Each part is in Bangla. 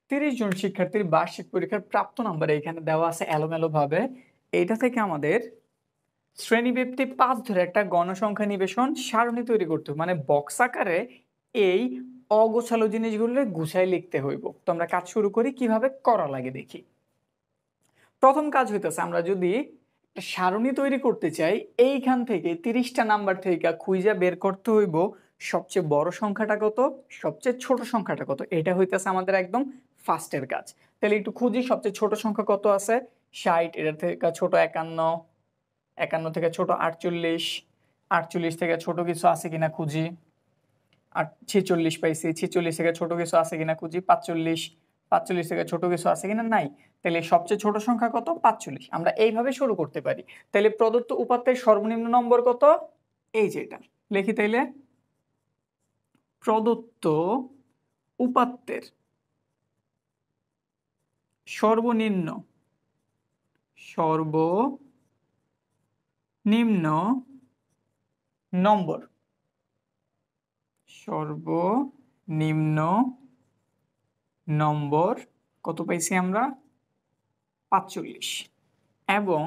30 জন শিক্ষার্থীর বার্ষিক পরীক্ষার প্রাপ্ত নাম্বার এখানে দেওয়া আছে এলোমেলো ভাবে। এইটা থেকে আমাদের শ্রেণীব্যাপ্তি 5 ধরে একটা গণসংখ্যা নিবেশন সারণী তৈরি করতে হবে, মানে বক্স আকারে এই অগোছালো জিনিসগুলো গুছাই লিখতে হইব। তো আমরা কাজ শুরু করি, কিভাবে করা লাগে দেখি। প্রথম কাজ হইতেছে, আমরা যদি একটা সারণী তৈরি করতে চাই, এইখান থেকে 30টা নাম্বার থেকে খুঁজে বের করতে হইব সবচেয়ে বড় সংখ্যাটা কত, সবচেয়ে ছোট সংখ্যাটা কত। এটা হইতেছে আমাদের একদম ফার্স্টের কাজ। তাহলে একটু খুঁজি, সবচেয়ে ছোট সংখ্যা কত আছে 60, এটার থেকে ছোট 51, 51 থেকে ছোট 48, 48 থেকে ছোট কিছু আছে কিনা খুঁজি। 46 পাইছি, 46 থেকে ছোট কিছু আছে কিনা খুঁজি। 45, 45 থেকে ছোট কিছু আছে কিনা, নাই। তাহলে সবচেয়ে ছোট সংখ্যা কত, 45। আমরা এইভাবে শুরু করতে পারি। তাহলে প্রদত্ত উপাত্তের সর্বনিম্ন নম্বর কত, এই যে এটা লিখি। তাইলে প্রদত্ত উপাত্তের সর্বনিম্ন নম্বর, সর্বনিম্ন নম্বর কত পাইছি আমরা, 45। এবং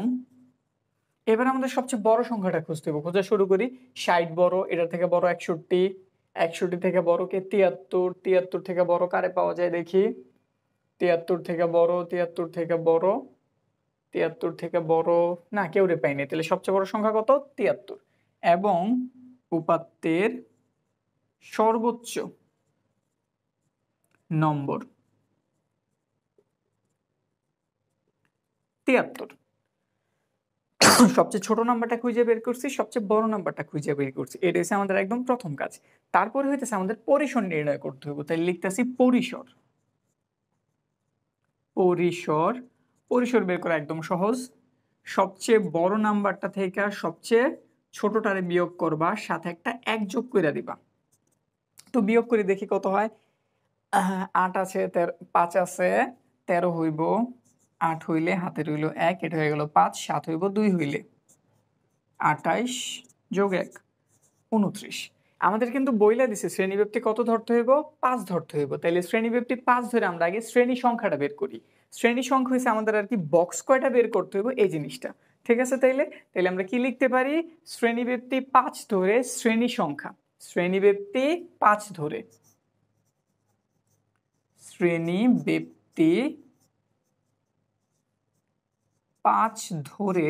এবার আমাদের সবচেয়ে বড় সংখ্যাটা খুঁজতে হবে। খোঁজা শুরু করি। 60 বড়, এটার থেকে বড় 61, 61 থেকে বড় কে 73, 73 থেকে বড় কারে পাওয়া যায় দেখি। 73 থেকে বড়, 73 থেকে বড়, 73 থেকে বড় না, কেউ রে পাইনি। তাহলে সবচেয়ে বড় সংখ্যা কত, 73। এবং উপাত্তের সর্বোচ্চ নম্বর 73। সবচেয়ে ছোট নাম্বারটা খুঁজে বের করছি, সবচেয়ে বড় নাম্বারটা খুঁজে বের করছি। এটা হচ্ছে আমাদের একদম প্রথম কাজ। তারপরে হইতেছে আমাদের পরিসর নির্ণয় করতে হবে। তাই লিখতেছি পরিসর। পরিসর পরিসর বের করা একদম সহজ। সবচেয়ে বড় নাম্বারটা থেকে সবচেয়ে ছোটটারে বিয়োগ করবা, সাথে একটা 1 যোগ করে দিবা। তো বিয়োগ করে দেখি কত হয়। 8 আছে, 5 আছে, 13 হইব। 8 হইলে হাতে রইল 1, এটা হয়ে গেল 5, 7 হইব 2 হইলে 28 যোগ 1 29। আমাদের কিন্তু বইলা দিছে শ্রেণীব্যাপ্তি কত ধরতে হইব, 5 ধরতে হইব। তাইলে শ্রেণীব্যাপ্তি 5 ধরে আমরা আগে শ্রেণী সংখ্যাটা বের করি। শ্রেণী সংখ্যা হইছে আমাদের আর কি বক্স কয়টা বের করতে হইব এই জিনিসটা। ঠিক আছে, তাইলে তাইলে আমরা কি লিখতে পারি, শ্রেণীব্যাপ্তি 5 ধরে শ্রেণী সংখ্যা, শ্রেণীব্যাপ্তি 5 ধরে, শ্রেণীব্যাপ্তি 5 ধরে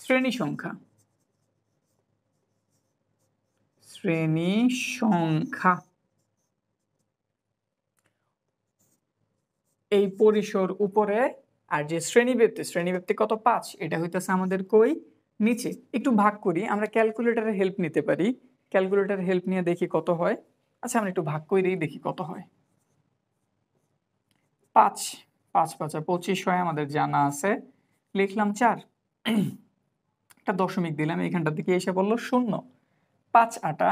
শ্রেণী সংখ্যা, শ্রেণী সংখ্যা। এই পরিসর উপরে, আর যে শ্রেণীব্যাপ্তি কত, 5, এটা হইতেছে আমাদের কই, নিচে। একটু ভাগ করি, আমরা ক্যালকুলেটরের হেল্প নিতে পারি। ক্যালকুলেটরের হেল্প নিয়ে দেখি কত হয়। আচ্ছা, আমরা একটু ভাগ করেই দেখি কত হয়। 5 5 5 25 হয়, আমাদের জানা আছে। লিখলাম 4, একটা দশমিক দিলাম, এইখানটার দিকে এসে বললো 0। 5 8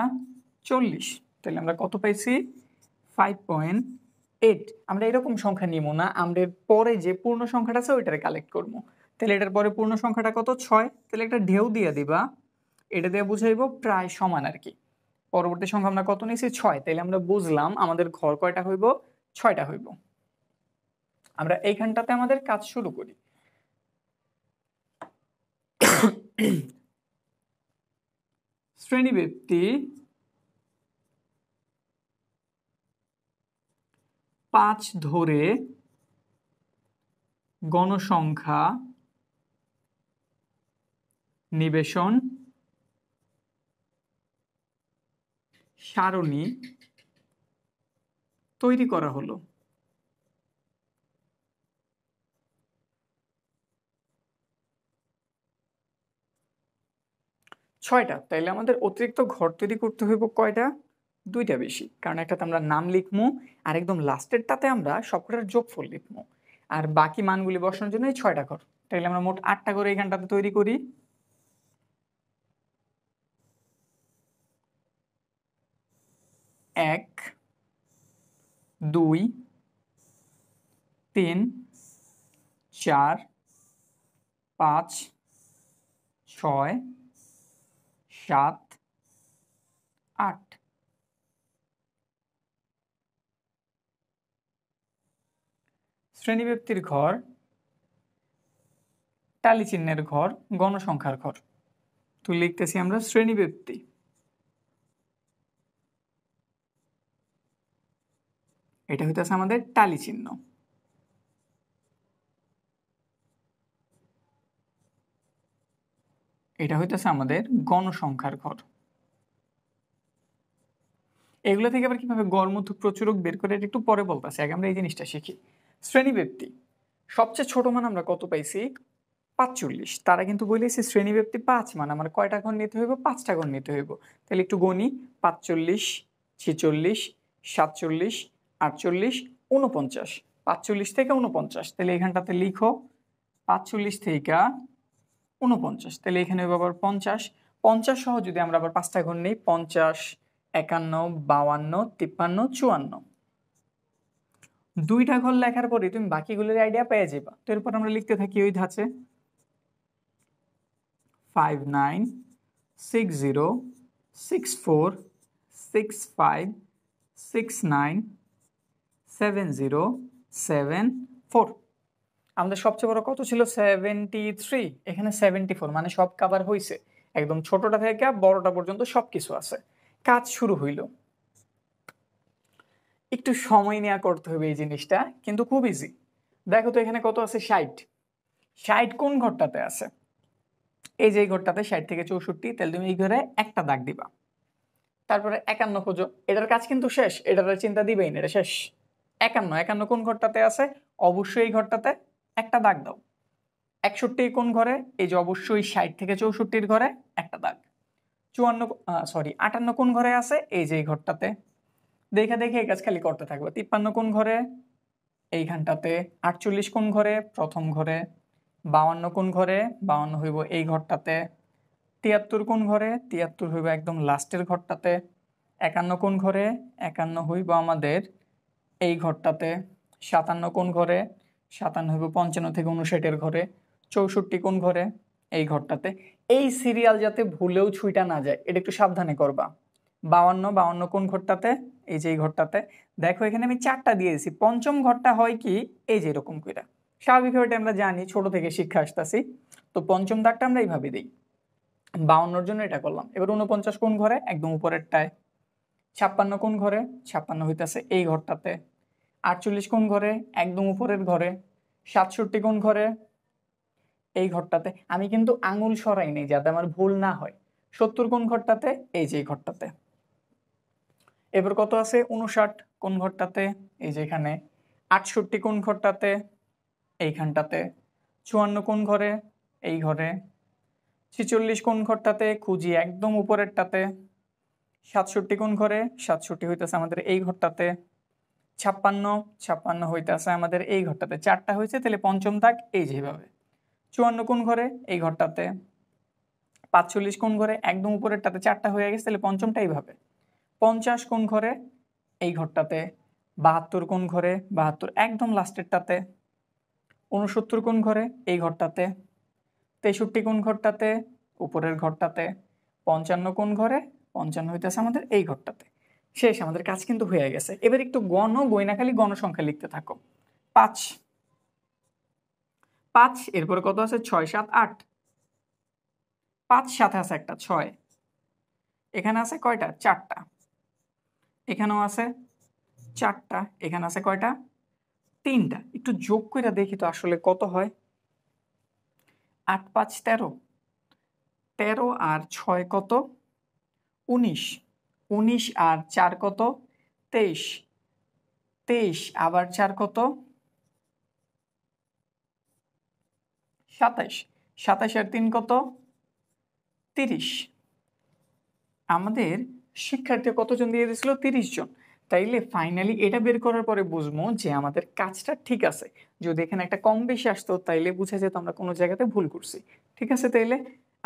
40। তাহলে আমরা কত পাইছি, 5.8। আমরা এরকম সংখ্যা নিব না, আমরা পরে যে পূর্ণ সংখ্যাটা আছে ওইটারে কালেক্ট করবো। তাহলে এটার পরে পূর্ণ সংখ্যাটা কত, 6। তাহলে একটা ঢেউ দিয়ে দিবা, এটা দিয়ে বুঝাইবো প্রায় সমান আর কি। পরবর্তী সংখ্যা আমরা কত নিয়েছি, 6। তাহলে আমরা বুঝলাম আমাদের ঘর কয়টা হইব, 6টা হইব। আমরা এইখানটাতে আমাদের কাজ শুরু করি। শ্রেণীব্যাপ্তি 5 ধরে গণসংখ্যা নিবেশন সারণী তৈরি করা হলো। ছয়টা। তাইলে আমাদের অতিরিক্ত ঘর তৈরি করতে হইব কয়টা, 2টা বেশি, কারণ একটাতে আমরা নাম লিখবো আর একদম লাস্টেরটাতে আমরা সবকটার যোগফল লিখবো। আর বাকি মানগুলি বসানোর জন্য এই 6টা ঘর। তাইলে আমরা মোট 8টা করে এইখানটাতে তৈরি করি। 1 2 3 4 5 6 7 8। শ্রেণীব্যক্তির ঘর, টালি চিহ্নের ঘর, গণসংখ্যার ঘর। তো লিখতেছি আমরা শ্রেণীব্যক্তি, এটা হইতেছে আমাদের টালি চিহ্ন। এটা হইতেছে আমাদের গণসংখ্যার ঘর। এগুলো থেকে আবার কিভাবে গড়মূর্ধক প্রচুরক বের করে এটা একটু পরে বলতেছে, আগে আমরা এই জিনিসটা শিখি। শ্রেণীব্যক্তি সবচেয়ে ছোট মান আমরা কত পাইছি? 45। তারা কিন্তু বলেছে শ্রেণীব্যক্তি 5 মানে আমার কয়টা ঘর নিতে হইব? 5টা ঘর নিতে হইব। তাহলে একটু গণি, 45, 46, 47, 48, 49। 45 থেকে 49, তাহলে এখানটাতে লিখো 45 থেকে 49, তাহলে এখানে আবার 50। 50 সহ যদি আমরা আবার 5টা ঘর নিই, 50, 51, 52, 53, 54। 2টা ঘর লেখার পরে তুমি বাকিগুলোর আইডিয়া পেয়ে যাবা। তো এরপর আমরা লিখতে থাকি ওই ধাঁচে 5, 9, 6, 0, 6, 4, 6, 5, 6, 9, 7, 0, 7, 4। আমাদের সবচেয়ে বড় কত ছিল? 73। এখানে 74, মানে সব কভার হয়েছে, একদম ছোটটা থেকে বড়টা পর্যন্ত সবকিছু আছে। কাজ শুরু হইল। একটু সময় নেওয়া করতে হবে এই জিনিসটা, কিন্তু খুব ইজি। দেখো তো এখানে কত আছে? 60। 60 কোন ঘরটাতে আছে? এই যে এই ঘরটাতে 60 থেকে 64, তাহলে তুমি এই ঘরে একটা দাগ দিবা। তারপরে 51 খোঁজো, এটার কাজ কিন্তু শেষ, এটার চিন্তা দিবেই না, এটা শেষ। 51 কোন ঘরটাতে আছে? অবশ্যই এই ঘরটাতে একটা দাগ দাও। 61 কোন ঘরে? এই যে অবশ্যই 60 থেকে 64 ঘরে একটা দাগ। 58 কোন ঘরে আছে? এই যে এই ঘরটাতে। দেখে দেখে এই কাজ খালি করতে থাকবে। 53 কোন ঘরে? এইখানটাতে। 48 কোন ঘরে? প্রথম ঘরে। 52 কোন ঘরে? 52 হইব এই ঘরটাতে। 73 কোন ঘরে? 73 হইব একদম লাস্টের ঘরটাতে। 51 কোন ঘরে? 51 হইব আমাদের এই ঘরটাতে। 57 কোন ঘরে? 57 হইব 55 থেকে 59 ঘরে। 64 কোন ঘরে? এই ঘরটাতে। এই সিরিয়াল যাতে ভুলেও ছুঁইটা না যায়, এটা একটু সাবধানে করবা। 52 কোন ঘরটাতে? এই যে এই ঘরটাতে। দেখো এখানে আমি 4টা দিয়ে দিছি। পঞ্চম ঘরটা হয় কি? এই যে এরকম কইরা। স্বাভাবিকভাবে আমরা জানি, ছোট থেকে শিক্ষা আসতেছি, তো পঞ্চম দাগটা আমরা এইভাবে দিই। 52 জন্য এটা করলাম। এবার 49 কোন ঘরে? একদম উপরেরটায়। 56 কোন ঘরে? 56 হইতাছে এই ঘরটাতে। 48 কোন ঘরে? একদম উপরের ঘরে। 67 কোন ঘরে? এই ঘরটাতে। আমি কিন্তু আঙুল সরাই নেই যাতে আমার ভুল না হয়। 70 কোন ঘরটাতে? এই যে এই ঘরটাতে। এবার কত আছে? 59 কোন ঘরটাতে? এই যে এখানে। 68 কোন ঘরটাতে? এইখানটাতে। 54 কোন ঘরে? এই ঘরে। 46 কোন ঘরটাতে? খুঁজি একদম উপরেরটাতে। 67 কোন ঘরে? 67 হইতেছে আমাদের এই ঘরটাতে। 56 হইতেছে আমাদের এই ঘরটাতে। 4টা হয়েছে, তাহলে পঞ্চম দাগ এই যেভাবে। 54 কোন ঘরে? এই ঘরটাতে। 45 কোন ঘরে? একদম উপরেরটাতে। 4টা হয়ে গেছে, তাহলে পঞ্চমটা এইভাবে। 50 কোন ঘরে? এই ঘরটাতে। 72 কোন ঘরে? 72 একদম লাস্টেরটাতে। 69 কোন ঘরে? এই ঘরটাতে। 63 কোন ঘরটাতে? উপরের ঘরটাতে। 55 কোন ঘরে? 55 হইতেছে আমাদের এই ঘরটাতে। শেষ, আমাদের কাজ কিন্তু হয়ে গেছে। এবার একটু গয়না খালি গণসংখ্যা লিখতে থাকো। 5, এরপরে কত আছে? 6, 7, 8। 5 সাথে আছে একটা 6। এখানে আছে কয়টা? 4টা। এখানেও আছে 4টা। এখানে আছে কয়টা? 3টা। একটু যোগ করে দেখি তো আসলে কত হয়। 8, 5, 13। 13 আর 6 কত? 19। 19 আর 4 কত? 23। 23 আবার 4 কত? 27। 27 আর 3 কত? 30। আমাদের শিক্ষার্থী কতজন দিয়ে দিয়েছিল? 30 জন। তাইলে ফাইনালি এটা বের করার পরে বুঝবো যে আমাদের কাজটা ঠিক আছে। যদি এখানে একটা কম বেশি আসতো তাইলে বুঝা যেত আমরা কোনো জায়গাতে ভুল করছি। ঠিক আছে তাইলে?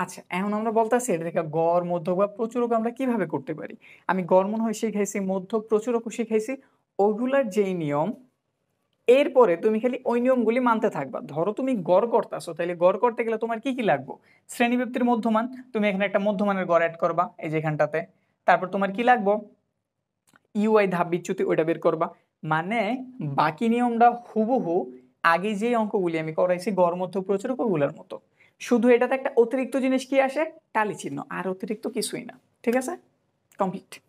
আচ্ছা, এখন আমরা বলতেছি এটা থেকে গড়, মধ্যক বা প্রচুরক আমরা কিভাবে করতে পারি। আমি গড় মনে হয় শিখাইছি, মধ্যক প্রচুরকও শিখাইছি। ওগুলার যেই নিয়ম, এরপরে তুমি খালি ওই নিয়মগুলি মানতে থাকবা। ধরো তুমি গড় করতেছো, তাহলে গড় করতে গেলে তোমার কি কি লাগবে? শ্রেণীব্যক্তির মধ্যমান, তুমি এখানে একটা মধ্যমানের গড় অ্যাড করবা এই যে এখানটাতে। তারপর তোমার কি লাগবে? ইউআই ধাপ বিচ্যুতি, ওইটা বের করবা। মানে বাকি নিয়মটা হুবহু আগে যে অঙ্কগুলি আমি করাইছি গড় মধ্য প্রচুরক ওগুলোর মতো, শুধু এটাতে একটা অতিরিক্ত জিনিস কি আসে, টালি চিহ্ন, আর অতিরিক্ত কিছুই না। ঠিক আছে, কমপ্লিট।